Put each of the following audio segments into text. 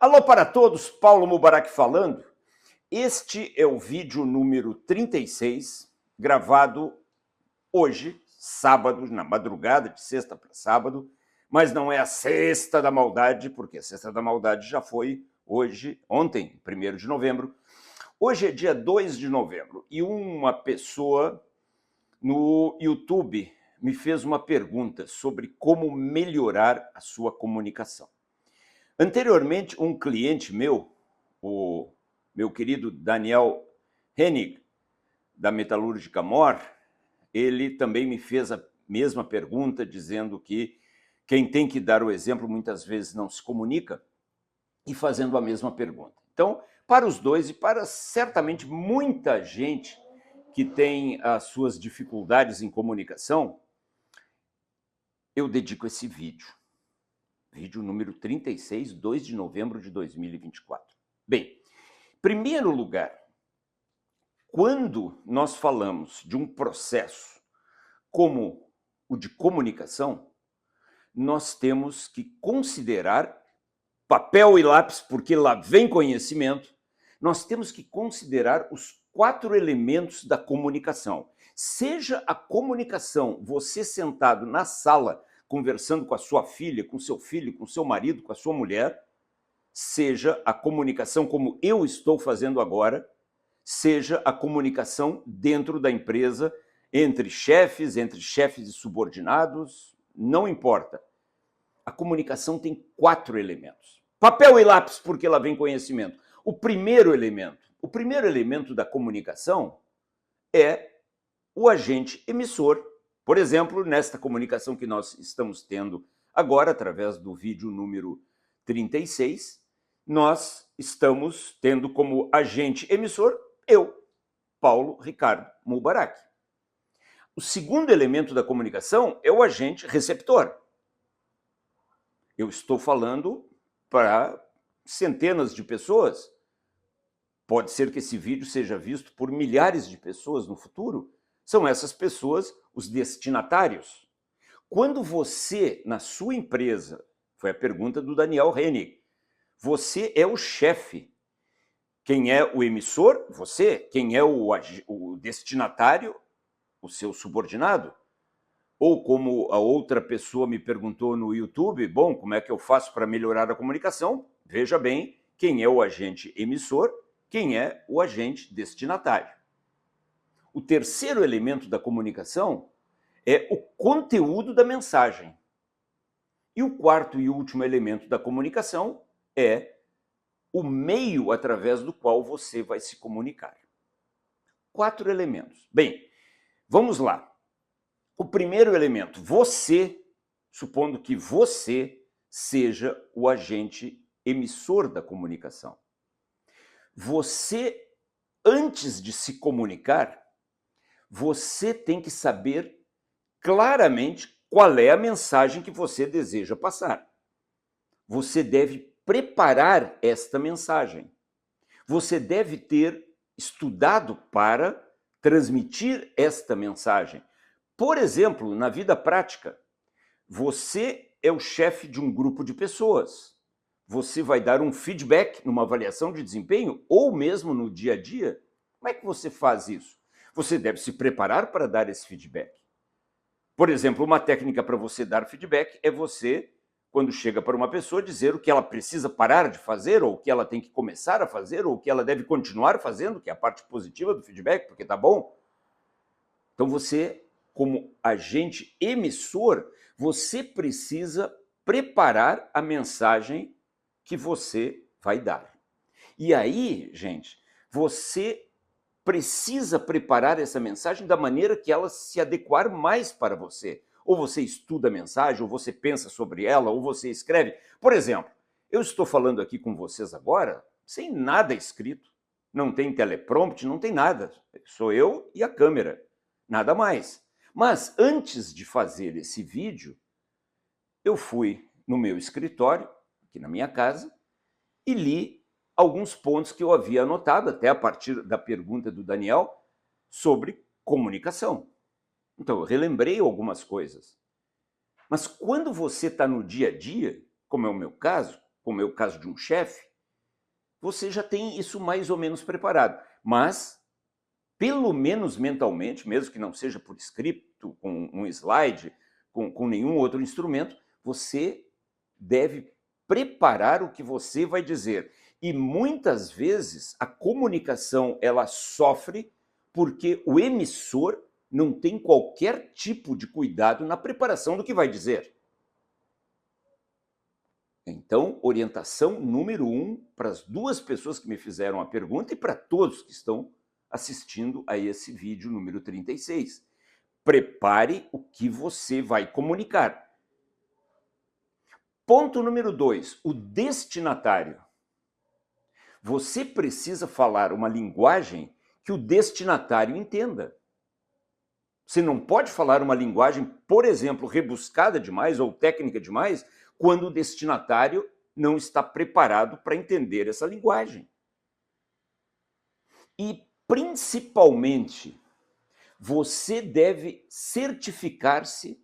Alô para todos, Paulo Mubarak falando. Este é o vídeo número 36, gravado hoje, sábado, na madrugada de sexta para sábado, mas não é a sexta da maldade, porque a sexta da maldade já foi hoje, ontem, 1º de novembro. Hoje é dia 2 de novembro e uma pessoa no YouTube me fez uma pergunta sobre como melhorar a sua comunicação. Anteriormente, um cliente meu, o meu querido Daniel Hennig, da Metalúrgica Mor, ele também me fez a mesma pergunta, dizendo que quem tem que dar o exemplo muitas vezes não se comunica, e fazendo a mesma pergunta. Então, para os dois e para certamente muita gente que tem as suas dificuldades em comunicação, eu dedico esse vídeo. Vídeo número 36, 2 de novembro de 2024. Bem, em primeiro lugar, quando nós falamos de um processo como o de comunicação, nós temos que considerar papel e lápis, porque lá vem conhecimento, nós temos que considerar os 4 elementos da comunicação. Seja a comunicação, você sentado na sala, conversando com a sua filha, com seu filho, com seu marido, com a sua mulher, seja a comunicação como eu estou fazendo agora, seja a comunicação dentro da empresa, entre chefes e subordinados, não importa. A comunicação tem 4 elementos. Papel e lápis, porque lá vem conhecimento. O primeiro elemento da comunicação é o agente emissor. Por exemplo, nesta comunicação que nós estamos tendo agora, através do vídeo número 36, nós estamos tendo como agente emissor eu, Paulo Ricardo Mubarak. O segundo elemento da comunicação é o agente receptor. Eu estou falando para centenas de pessoas. Pode ser que esse vídeo seja visto por milhares de pessoas no futuro. São essas pessoas os destinatários. Quando você, na sua empresa, foi a pergunta do Daniel Hennig, você é o chefe. Quem é o emissor? Você. Quem é o destinatário? O seu subordinado. Ou como a outra pessoa me perguntou no YouTube, bom, como é que eu faço para melhorar a comunicação? Veja bem quem é o agente emissor, quem é o agente destinatário. O terceiro elemento da comunicação é o conteúdo da mensagem. E o quarto e último elemento da comunicação é o meio através do qual você vai se comunicar. 4 elementos. Bem, vamos lá. O primeiro elemento, você, supondo que você seja o agente emissor da comunicação. Você, antes de se comunicar, você tem que saber claramente qual é a mensagem que você deseja passar. Você deve preparar esta mensagem. Você deve ter estudado para transmitir esta mensagem. Por exemplo, na vida prática, você é o chefe de um grupo de pessoas. Você vai dar um feedback numa avaliação de desempenho ou mesmo no dia a dia. Como é que você faz isso? Você deve se preparar para dar esse feedback. Por exemplo, uma técnica para você dar feedback é você, quando chega para uma pessoa, dizer o que ela precisa parar de fazer, ou o que ela tem que começar a fazer, ou o que ela deve continuar fazendo, que é a parte positiva do feedback, porque tá bom. Então você, como agente emissor, você precisa preparar a mensagem que você vai dar. E aí, gente, você precisa preparar essa mensagem da maneira que ela se adequar mais para você. Ou você estuda a mensagem, ou você pensa sobre ela, ou você escreve. Por exemplo, eu estou falando aqui com vocês agora sem nada escrito. Não tem teleprompter, não tem nada. Sou eu e a câmera, nada mais. Mas antes de fazer esse vídeo, eu fui no meu escritório, aqui na minha casa, e li alguns pontos que eu havia anotado, até a partir da pergunta do Daniel, sobre comunicação. Então, eu relembrei algumas coisas. Mas quando você está no dia a dia, como é o meu caso, como é o caso de um chefe, você já tem isso mais ou menos preparado. Mas, pelo menos mentalmente, mesmo que não seja por escrito, com um slide, com nenhum outro instrumento, você deve preparar o que você vai dizer. E muitas vezes a comunicação ela sofre porque o emissor não tem qualquer tipo de cuidado na preparação do que vai dizer. Então, orientação número 1 para as 2 pessoas que me fizeram a pergunta e para todos que estão assistindo a esse vídeo número 36. Prepare o que você vai comunicar. Ponto número 2, o destinatário. Você precisa falar uma linguagem que o destinatário entenda. Você não pode falar uma linguagem, por exemplo, rebuscada demais ou técnica demais, quando o destinatário não está preparado para entender essa linguagem. E, principalmente, você deve certificar-se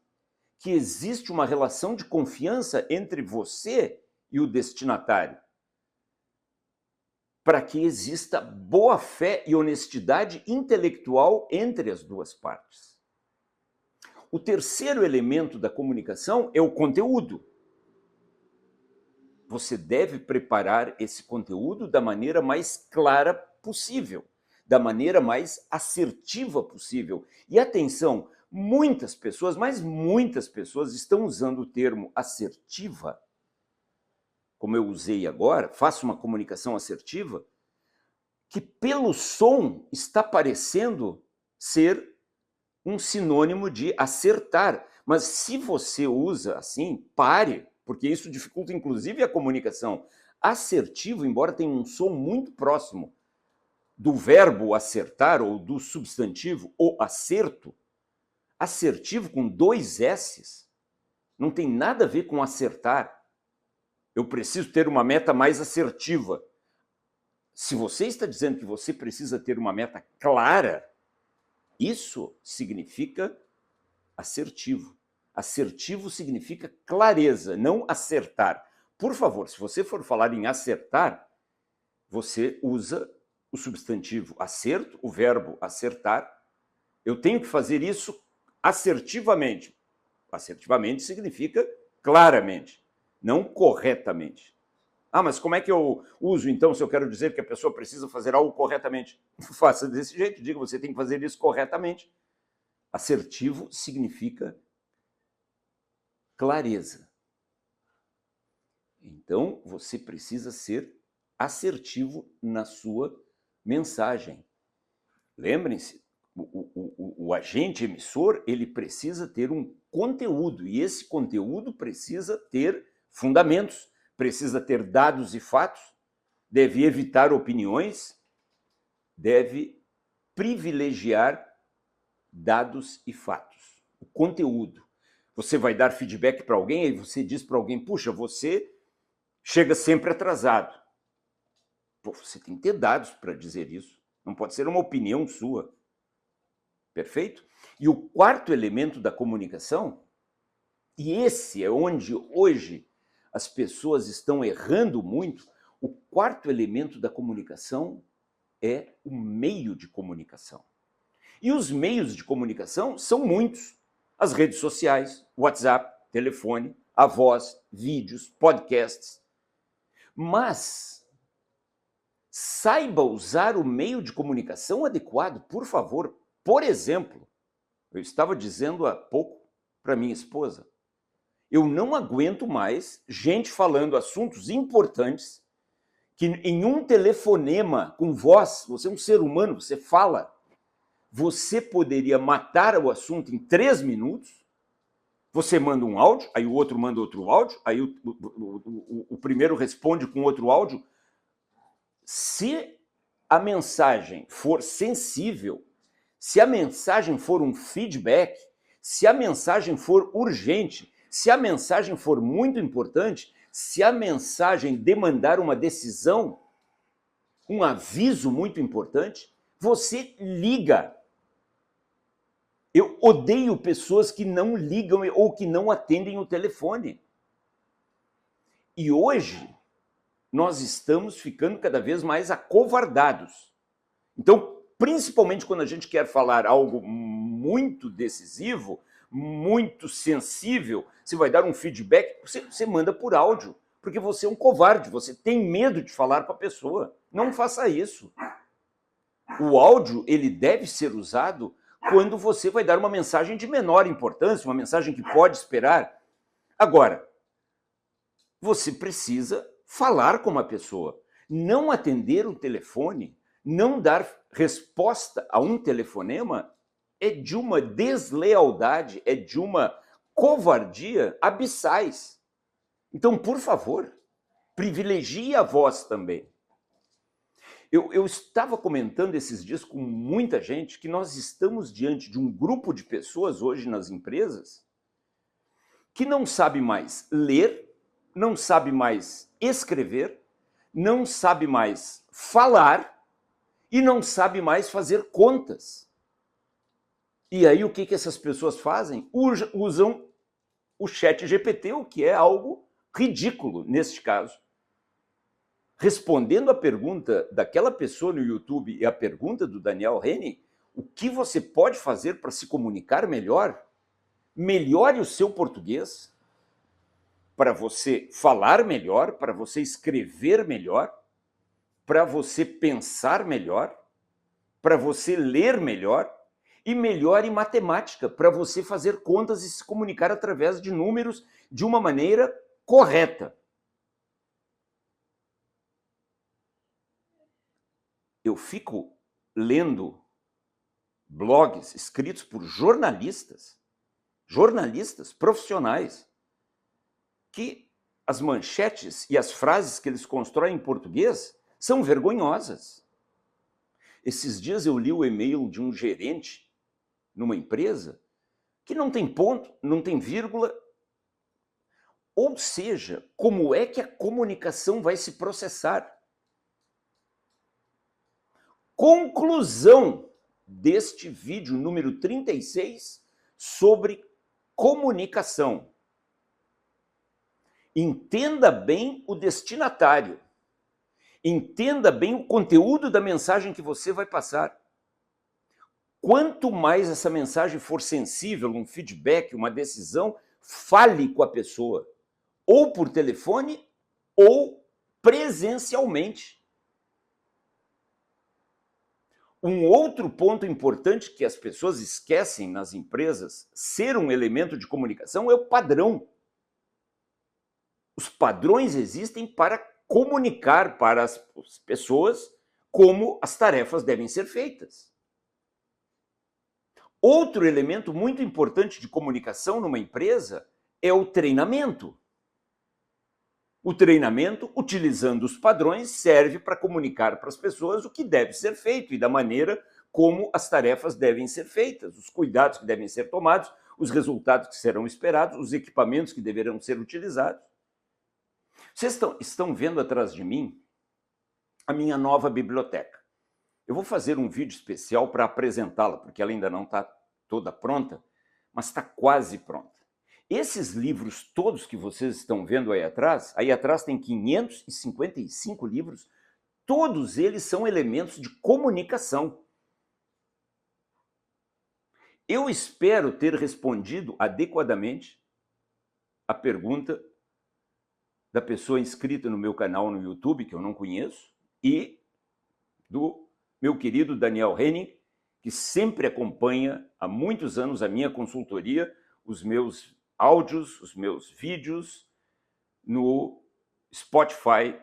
que existe uma relação de confiança entre você e o destinatário, para que exista boa fé e honestidade intelectual entre as duas partes. O terceiro elemento da comunicação é o conteúdo. Você deve preparar esse conteúdo da maneira mais clara possível, da maneira mais assertiva possível. E atenção, muitas pessoas, mas muitas pessoas estão usando o termo assertiva, como eu usei agora, faça uma comunicação assertiva, que pelo som está parecendo ser um sinônimo de acertar. Mas se você usa assim, pare, porque isso dificulta inclusive a comunicação. Assertivo, embora tenha um som muito próximo do verbo acertar ou do substantivo o acerto, assertivo com 2 S's não tem nada a ver com acertar. Eu preciso ter uma meta mais assertiva. Se você está dizendo que você precisa ter uma meta clara, isso significa assertivo. Assertivo significa clareza, não acertar. Por favor, se você for falar em acertar, você usa o substantivo acerto, o verbo acertar. Eu tenho que fazer isso assertivamente. Assertivamente significa claramente, não corretamente. Ah, mas como é que eu uso, então, se eu quero dizer que a pessoa precisa fazer algo corretamente? Faça desse jeito, diga, você tem que fazer isso corretamente. Assertivo significa clareza. Então, você precisa ser assertivo na sua mensagem. Lembrem-se, o agente emissor, ele precisa ter um conteúdo, e esse conteúdo precisa ter fundamentos, precisa ter dados e fatos, deve evitar opiniões, deve privilegiar dados e fatos. O conteúdo. Você vai dar feedback para alguém e você diz para alguém, puxa, você chega sempre atrasado. Pô, você tem que ter dados para dizer isso. Não pode ser uma opinião sua. Perfeito? E o quarto elemento da comunicação, e esse é onde hoje as pessoas estão errando muito, o quarto elemento da comunicação é o meio de comunicação. E os meios de comunicação são muitos. As redes sociais, WhatsApp, telefone, a voz, vídeos, podcasts. Mas saiba usar o meio de comunicação adequado, por favor. Por exemplo, eu estava dizendo há pouco para minha esposa, eu não aguento mais gente falando assuntos importantes que em um telefonema com voz, você é um ser humano, você fala, você poderia matar o assunto em 3 minutos, você manda um áudio, aí o outro manda outro áudio, aí o primeiro responde com outro áudio. Se a mensagem for sensível, se a mensagem for um feedback, se a mensagem for urgente, se a mensagem for muito importante, se a mensagem demandar uma decisão, um aviso muito importante, você liga. Eu odeio pessoas que não ligam ou que não atendem o telefone. E hoje, nós estamos ficando cada vez mais acovardados. Então, principalmente quando a gente quer falar algo muito decisivo, muito sensível, você vai dar um feedback, você manda por áudio, porque você é um covarde, você tem medo de falar com a pessoa. Não faça isso. O áudio, ele deve ser usado quando você vai dar uma mensagem de menor importância, uma mensagem que pode esperar. Agora, você precisa falar com uma pessoa. Não atender um telefone, não dar resposta a um telefonema é de uma deslealdade, é de uma covardia abissais. Então, por favor, privilegie a voz também. Eu estava comentando esses dias com muita gente que nós estamos diante de um grupo de pessoas hoje nas empresas que não sabe mais ler, não sabe mais escrever, não sabe mais falar e não sabe mais fazer contas. E aí o que essas pessoas fazem? Usam o ChatGPT, o que é algo ridículo neste caso. Respondendo a pergunta daquela pessoa no YouTube e a pergunta do Daniel Henning, o que você pode fazer para se comunicar melhor? Melhore o seu português para você falar melhor, para você escrever melhor, para você pensar melhor, para você ler melhor e melhore matemática, para você fazer contas e se comunicar através de números de uma maneira correta. Eu fico lendo blogs escritos por jornalistas profissionais, que as manchetes e as frases que eles constroem em português são vergonhosas. Esses dias eu li o e-mail de um gerente numa empresa que não tem ponto, não tem vírgula. Ou seja, como é que a comunicação vai se processar? Conclusão deste vídeo número 36 sobre comunicação. Entenda bem o destinatário. Entenda bem o conteúdo da mensagem que você vai passar. Quanto mais essa mensagem for sensível, um feedback, uma decisão, fale com a pessoa, ou por telefone ou presencialmente. Um outro ponto importante que as pessoas esquecem nas empresas ser um elemento de comunicação é o padrão. Os padrões existem para comunicar para as pessoas como as tarefas devem ser feitas. Outro elemento muito importante de comunicação numa empresa é o treinamento. O treinamento, utilizando os padrões, serve para comunicar para as pessoas o que deve ser feito e da maneira como as tarefas devem ser feitas, os cuidados que devem ser tomados, os resultados que serão esperados, os equipamentos que deverão ser utilizados. Vocês estão vendo atrás de mim a minha nova biblioteca. Eu vou fazer um vídeo especial para apresentá-la, porque ela ainda não está toda pronta, mas está quase pronta. Esses livros todos que vocês estão vendo aí atrás tem 555 livros, todos eles são elementos de comunicação. Eu espero ter respondido adequadamente a pergunta da pessoa inscrita no meu canal no YouTube, que eu não conheço, e do meu querido Daniel Henning, que sempre acompanha há muitos anos a minha consultoria, os meus áudios, os meus vídeos no Spotify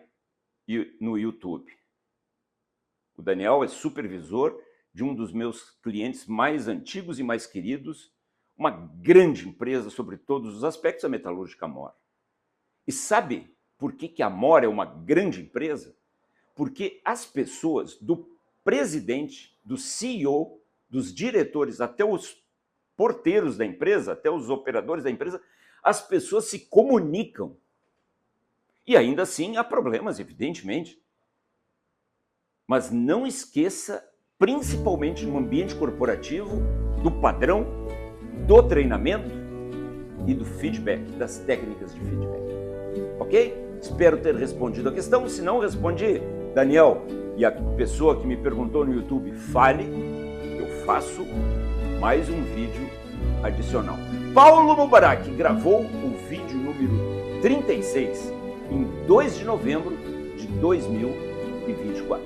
e no YouTube. O Daniel é supervisor de um dos meus clientes mais antigos e mais queridos, uma grande empresa sobre todos os aspectos, a Metalúrgica Amor. E sabe por que a Amor é uma grande empresa? Porque as pessoas, do presidente, do CEO, dos diretores, até os porteiros da empresa, até os operadores da empresa, as pessoas se comunicam. E ainda assim há problemas, evidentemente. Mas não esqueça, principalmente no ambiente corporativo, do padrão, do treinamento e do feedback, das técnicas de feedback. Ok? Espero ter respondido a questão. Se não respondi, Daniel e a pessoa que me perguntou no YouTube, fale, eu faço mais um vídeo adicional. Paulo Mubarak gravou o vídeo número 36 em 2 de novembro de 2024.